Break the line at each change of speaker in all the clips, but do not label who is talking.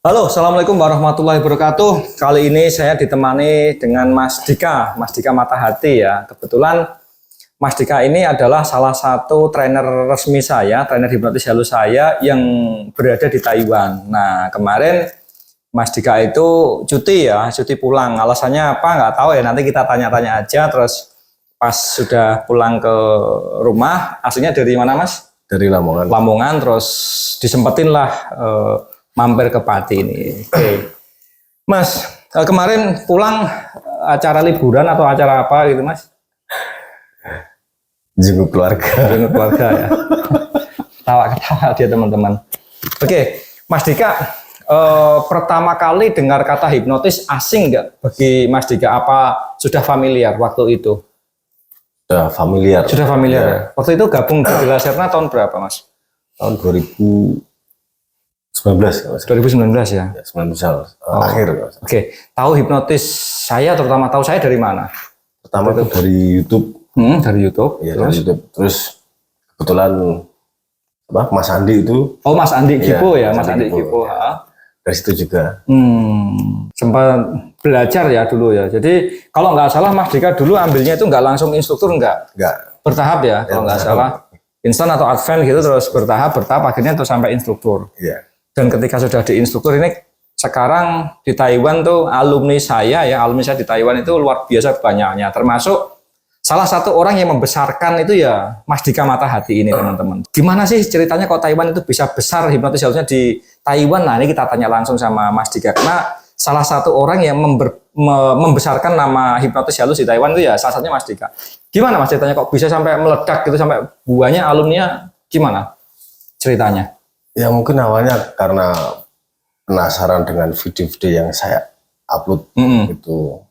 Halo, Assalamualaikum warahmatullahi wabarakatuh. Kali ini saya ditemani dengan Mas Dika Mata Hati ya. Kebetulan Mas Dika ini adalah salah satu trainer resmi saya, trainer hipnotis halus saya yang berada di Taiwan. Nah, kemarin Mas Dika itu cuti pulang. Alasannya apa? Nggak tahu ya, nanti kita tanya-tanya aja. Terus pas sudah pulang ke rumah, aslinya dari mana Mas?
Dari Lamongan.
Lamongan, terus disempetin lah mampir ke Pati ini. Oke. Mas, kemarin pulang acara liburan atau acara apa gitu Mas?
Jenguk keluarga.
Jenguk keluarga ya. Ketawa-ketawa dia teman-teman. Oke, Mas Dika, pertama kali dengar kata hipnotis asing nggak bagi Mas Dika? Apa sudah familiar waktu itu?
Sudah familiar.
Sudah familiar ya. Waktu itu gabung di Laserna tahun berapa Mas?
Tahun 2019.
2019 ya.
19 akhir.
Oke, tahu hipnotis saya, terutama tahu saya dari mana?
Pertama itu dari YouTube.
Dari YouTube.
Ya, dari YouTube. Terus kebetulan Mas Andi itu.
Oh, Mas Andi Gipo ya, Mas Andi Gipo.
Ya. Dari situ juga.
Sempat belajar ya dulu ya. Jadi kalau nggak salah Mas Dika dulu ambilnya itu nggak langsung instruktur nggak? Bertahap ya, kalau nggak salah. Instan atau advance gitu, terus bertahap akhirnya terus sampai instruktur.
Iya.
Dan ketika sudah di instruktur ini, sekarang di Taiwan tuh alumni saya di Taiwan itu luar biasa banyaknya, termasuk salah satu orang yang membesarkan itu ya Mas Dika Mata Hati ini teman-teman. Gimana sih ceritanya kok Taiwan itu bisa besar hipnotis halusnya di Taiwan? Nah, ini kita tanya langsung sama Mas Dika, karena salah satu orang yang membesarkan nama hipnotis halus di Taiwan itu ya salah satunya Mas Dika. Gimana Mas ceritanya kok bisa sampai meledak gitu, sampai buahnya alumninya gimana ceritanya?
Ya mungkin awalnya karena penasaran dengan video-video yang saya upload gitu.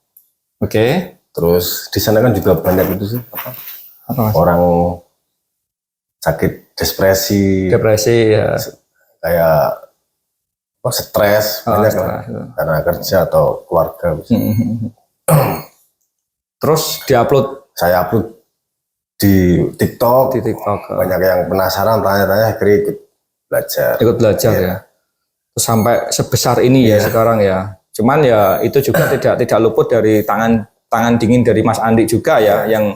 Oke.
Terus di sana kan juga banyak itu sih
apa
orang sakit depresi
ya.
Kayak stres banyak lah, karena kerja atau keluarga.
Terus
saya upload di TikTok. Banyak yang penasaran, tanya-tanya, akhirnya ikut belajar
ya. Terus sampai sebesar ini ya sekarang ya. Cuman ya itu juga tidak luput dari tangan dingin dari Mas Andi juga ya. Yang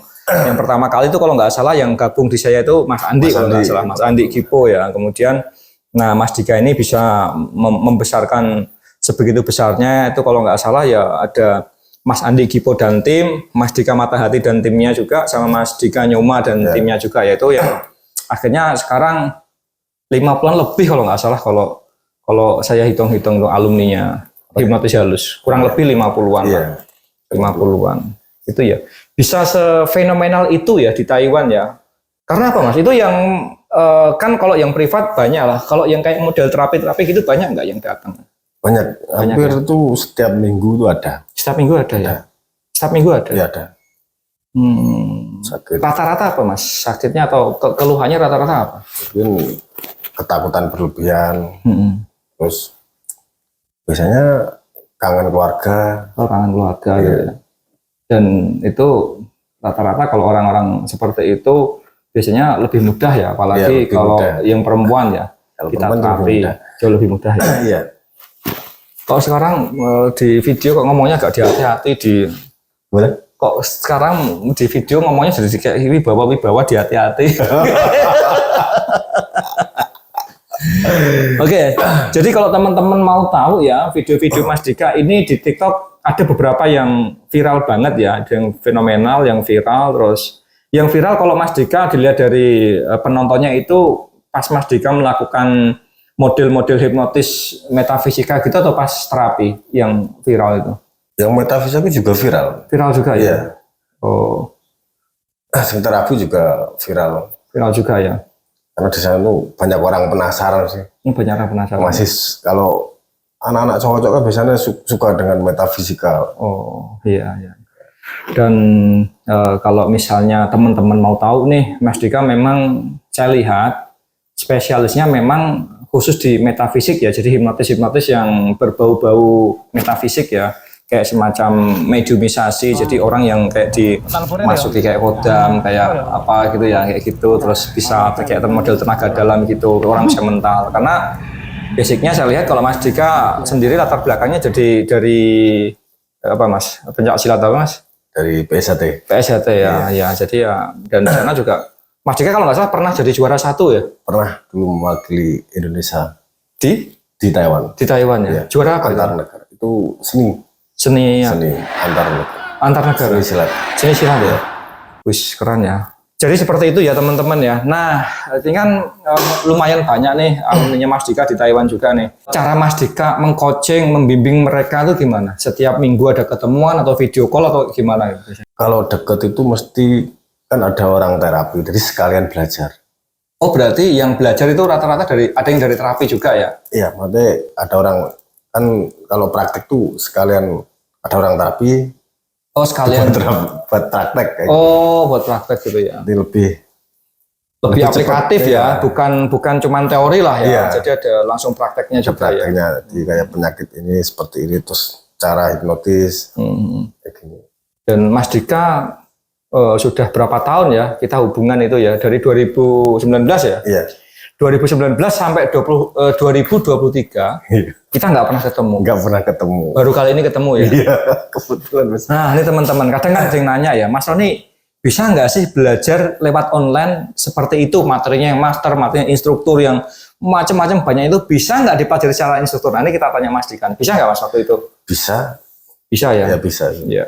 pertama kali itu kalau nggak salah yang gabung di saya itu Mas Andi kalau nggak salah, Mas Andi Gipo ya. Kemudian nah Mas Dika ini bisa membesarkan sebegitu besarnya itu kalau nggak salah ya ada Mas Andi Gipo dan tim, Mas Dika Mata Hati dan timnya juga, sama Mas Dika Nyoma dan timnya juga, yaitu yang akhirnya sekarang 50-an lebih kalau nggak salah kalau saya hitung-hitung alumninya hipnotis halus, kurang lebih 50-an. 50-an. Itu ya. Bisa sefenomenal itu ya di Taiwan ya. Karena apa Mas? Itu yang kan kalau yang privat banyak lah. Kalau yang kayak model terapi gitu banyak nggak yang datang?
Banyak. Hampir ya? Itu setiap minggu itu ada.
Setiap minggu ada ya? Setiap minggu ada?
Iya ada.
Sakit. Rata-rata apa Mas? Sakitnya atau keluhannya rata-rata apa?
Mungkin ketakutan berlebihan. Terus biasanya kangen keluarga.
Oh, kangen keluarga gitu ya. Dan itu rata-rata kalau orang-orang seperti itu biasanya lebih mudah ya, apalagi kalau yang perempuan ya, kalau kita terapi jauh lebih mudah ya.
Iya.
Kalau sekarang di video kok ngomongnya agak hati-hati kok sekarang di video ngomongnya jadi kayak wibawa hati-hati. Oke, jadi kalau teman-teman mau tahu ya video-video Mas Dika ini di TikTok ada beberapa yang viral banget ya, ada yang fenomenal, yang viral. Terus yang viral kalau Mas Dika dilihat dari penontonnya itu pas Mas Dika melakukan model-model hipnotis metafisika gitu atau pas terapi yang viral itu?
Yang metafisika juga viral.
Viral juga ya?
Oh. Sebentar terapi juga viral.
Viral juga ya?
Karena di sana tuh banyak orang penasaran sih.
Banyak orang penasaran.
Masih kalau anak-anak cowok-cowok kan biasanya suka dengan metafisika.
Oh iya. Dan kalau misalnya teman-teman mau tahu nih, Mas Dika memang saya lihat spesialisnya memang khusus di metafisik ya. Jadi hipnotis yang berbau-bau metafisik ya. Kayak semacam mediumisasi, jadi orang yang kayak dimasuki kayak kodam, kayak apa gitu ya, kayak gitu, terus bisa kayak model tenaga dalam gitu, orang bisa mental. Karena basicnya saya lihat kalau Mas Dika sendiri latar belakangnya jadi dari apa Mas? Pencak silat apa Mas?
Dari PSHT.
PSHT ya, ya jadi ya dan di sana juga Mas Dika kalau nggak salah pernah jadi juara 1 ya?
Pernah dulu mewakili Indonesia
Di
Taiwan.
Di Taiwan ya. Juara apa
Antar
itu?
negara. Itu seni.
Seni ya.
Seni antar negara.
Antar negara.
Seni silat.
Seni silat ya. Wis keren ya. Jadi seperti itu ya teman-teman ya. Nah, ini kan lumayan banyak nih alumninya Mas Dika di Taiwan juga nih. Cara Mas Dika mengcoaching, membimbing mereka itu gimana? Setiap minggu ada ketemuan atau video call atau gimana?
Kalau deket itu mesti kan ada orang terapi, jadi sekalian belajar.
Oh berarti yang belajar itu rata-rata ada yang dari terapi juga ya?
Iya, maksudnya ada orang kan kalau praktek tuh sekalian ada orang terapi.
Oh sekalian
buat praktek kayak
oh buat praktek gitu ya.
Jadi lebih
aplikatif
cepat,
ya,
iya.
bukan cuman teori lah ya.
Iya.
Jadi ada langsung prakteknya juga ya.
prakteknya. Jadi kayak penyakit ini seperti ini terus cara hipnotis kayak gini.
Dan Mas Dika sudah berapa tahun ya kita hubungan itu ya dari 2019 ya?
Iya.
2019 sampai 2023 kita nggak pernah ketemu.
Nggak pernah ketemu.
Baru kali ini ketemu ya.
Iya, kebetulan Mas.
Nah ini teman-teman kadang kan ada yang nanya ya, Mas Roni bisa nggak sih belajar lewat online seperti itu materinya yang master, materinya instruktur yang macam-macam banyak itu bisa nggak dipelajari secara instruktur? Nah ini kita tanya Mas Dika, bisa nggak Mas waktu itu?
Bisa.
Bisa ya.
Ya bisa.
Ya.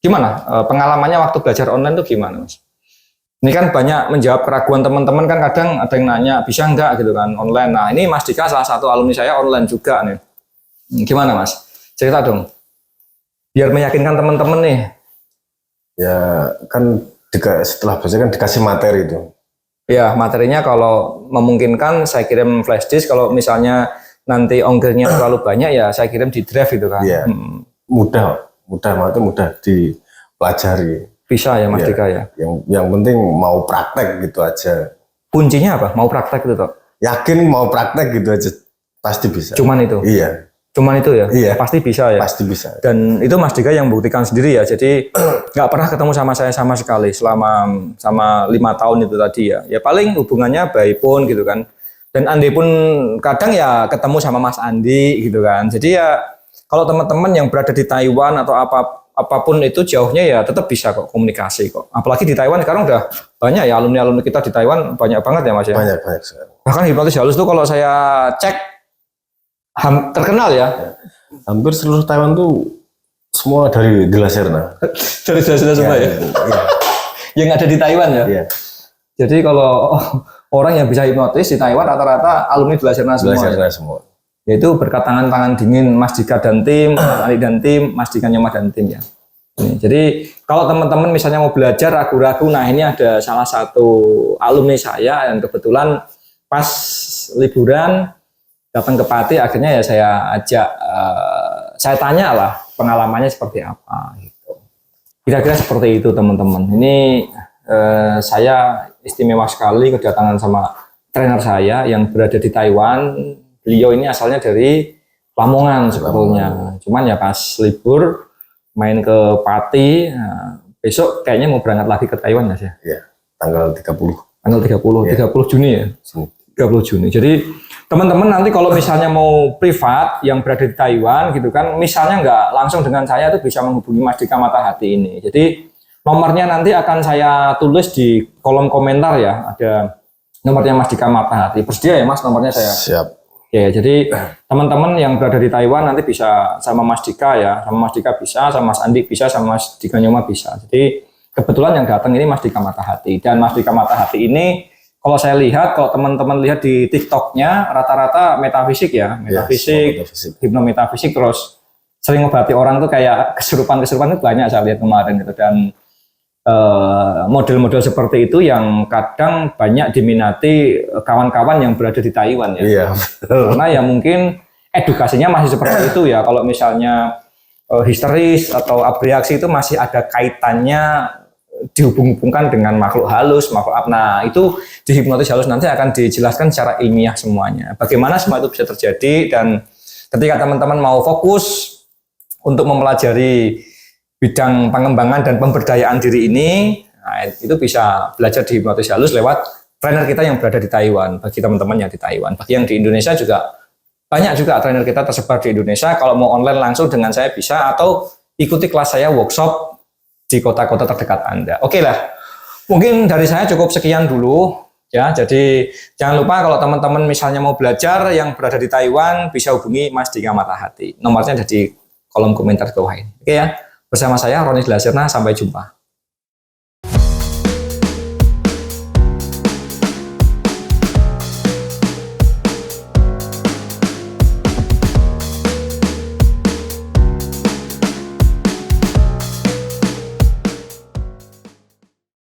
Gimana pengalamannya waktu belajar online itu gimana Mas? Ini kan banyak menjawab keraguan teman-teman kan kadang ada yang nanya bisa nggak gitu kan online. Nah ini Mas Dika salah satu alumni saya online juga nih. Gimana Mas? Cerita dong. Biar meyakinkan teman-teman nih.
Ya kan setelah belajar kan dikasih materi itu.
Ya materinya kalau memungkinkan saya kirim flash disk. Kalau misalnya nanti ongkirnya terlalu banyak ya saya kirim di drive gitu kan.
Iya. Mudah maksudnya mudah dipelajari.
Bisa ya Mas Dika ya.
Yang penting mau praktek gitu aja.
Kuncinya apa? Mau praktek itu toh?
Yakin mau praktek gitu aja pasti bisa.
Cuman itu.
Iya.
Cuman itu ya.
Iya.
Pasti bisa ya.
Pasti bisa.
Dan itu Mas Dika yang buktikan sendiri ya. Jadi nggak pernah ketemu sama saya sama sekali selama 5 tahun itu tadi ya. Ya paling hubungannya by phone gitu kan. Dan Andi pun kadang ya ketemu sama Mas Andi gitu kan. Jadi ya kalau teman-teman yang berada di Taiwan atau apapun itu jauhnya ya tetap bisa kok komunikasi kok. Apalagi di Taiwan sekarang udah banyak ya alumni kita di Taiwan banyak banget ya Mas ya.
Banyak sekali.
Bahkan hipnotis halus tuh kalau saya cek terkenal ya.
Hampir seluruh Taiwan tuh semua dari De La Serna.
Dari sana semua ya.
Iya.
Yang ada di Taiwan ya.
Iya.
Jadi kalau orang yang bisa hipnotis di Taiwan rata-rata alumni De La Serna
De La
semua.
Serna semua.
Yaitu berkat tangan dingin Mas Dika dan tim, Mas Ali dan tim, Mas Dika Nyoma dan tim ya. Jadi kalau teman-teman misalnya mau belajar ragu-ragu, nah ini ada salah satu alumni saya yang kebetulan pas liburan datang ke Pati, akhirnya ya saya ajak, saya tanya lah pengalamannya seperti apa gitu. Kira-kira seperti itu teman-teman. Ini saya istimewa sekali kedatangan sama trainer saya yang berada di Taiwan. Beliau ini asalnya dari Lamongan sebetulnya. Cuman ya pas libur main ke Pati, nah, besok kayaknya mau berangkat lagi ke Taiwan ya sih.
Iya, tanggal 30.
Tanggal 30,
ya.
30 Juni ya. 30 Juni. Jadi teman-teman nanti kalau misalnya mau privat yang berada di Taiwan gitu kan, misalnya nggak langsung dengan saya itu bisa menghubungi Mas Dika Matahati ini. Jadi nomornya nanti akan saya tulis di kolom komentar ya. Ada nomornya Mas Dika Matahati. Bersedia ya Mas nomornya saya?
Siap.
Ya, jadi teman-teman yang berada di Taiwan nanti bisa sama Mas Dika ya, sama Mas Dika bisa, sama Mas Andi bisa, sama Mas Dika Nyoma bisa. Jadi kebetulan yang datang ini Mas Dika Matahati. Dan Mas Dika Matahati ini kalau saya lihat, kalau teman-teman lihat di TikToknya rata-rata metafisik ya, metafisik, hipnometafisik, terus sering ngobati orang tuh kayak kesurupan-kesurupan itu banyak saya lihat kemarin gitu. Dan model-model seperti itu yang kadang banyak diminati kawan-kawan yang berada di Taiwan ya.
Iya.
Karena ya mungkin edukasinya masih seperti itu ya. Kalau misalnya histeris atau abreaksi itu masih ada kaitannya dihubung-hubungkan dengan makhluk halus, makhluk apa. Nah, itu di hipnotis halus nanti akan dijelaskan secara ilmiah semuanya. Bagaimana semua itu bisa terjadi dan ketika teman-teman mau fokus untuk mempelajari bidang pengembangan dan pemberdayaan diri ini, nah, itu bisa belajar di hipnotis halus lewat trainer kita yang berada di Taiwan. Bagi teman-teman yang di Taiwan, bagi yang di Indonesia juga banyak juga trainer kita tersebar di Indonesia. Kalau mau online langsung dengan saya bisa, atau ikuti kelas saya workshop di kota-kota terdekat Anda. Oke lah, mungkin dari saya cukup sekian dulu. Ya, jadi jangan lupa kalau teman-teman misalnya mau belajar yang berada di Taiwan, bisa hubungi Mas Dika Matahati. Nomornya ada di kolom komentar di bawah ini. Oke ya, bersama saya Roni Glasirna, sampai jumpa.